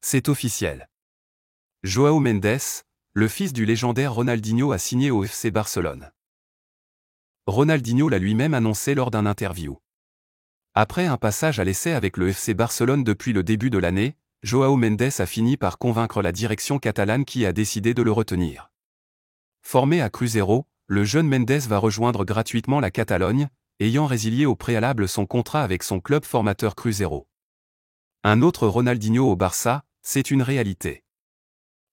C'est officiel. João Mendes, le fils du légendaire Ronaldinho, a signé au FC Barcelone. Ronaldinho l'a lui-même annoncé lors d'un interview. Après un passage à l'essai avec le FC Barcelone depuis le début de l'année, João Mendes a fini par convaincre la direction catalane qui a décidé de le retenir. Formé à Cruzeiro, le jeune Mendes va rejoindre gratuitement la Catalogne, ayant résilié au préalable son contrat avec son club formateur Cruzeiro. Un autre Ronaldinho au Barça, c'est une réalité.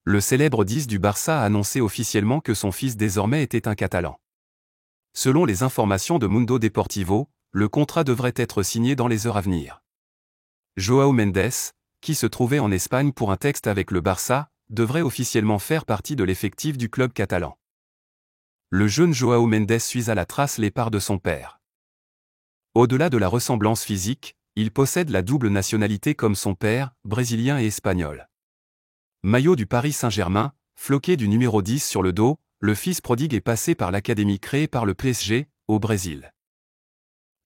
Le célèbre 10 du Barça a annoncé officiellement que son fils désormais était un Catalan. Selon les informations de Mundo Deportivo, le contrat devrait être signé dans les heures à venir. João Mendes, qui se trouvait en Espagne pour un texte avec le Barça, devrait officiellement faire partie de l'effectif du club catalan. Le jeune João Mendes suit à la trace les pas de son père. Au-delà de la ressemblance physique, il possède la double nationalité comme son père, brésilien et espagnol. Maillot du Paris Saint-Germain, floqué du numéro 10 sur le dos, le fils prodigue est passé par l'académie créée par le PSG, au Brésil.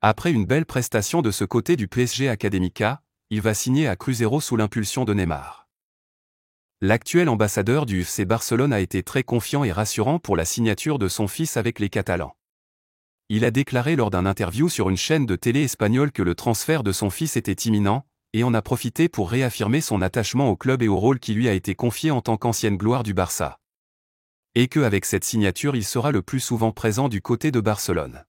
Après une belle prestation de ce côté du PSG Académica, il va signer à Cruzeiro sous l'impulsion de Neymar. L'actuel ambassadeur du FC Barcelone a été très confiant et rassurant pour la signature de son fils avec les Catalans. Il a déclaré lors d'un interview sur une chaîne de télé espagnole que le transfert de son fils était imminent, et en a profité pour réaffirmer son attachement au club et au rôle qui lui a été confié en tant qu'ancienne gloire du Barça. Et qu'avec cette signature il sera le plus souvent présent du côté de Barcelone.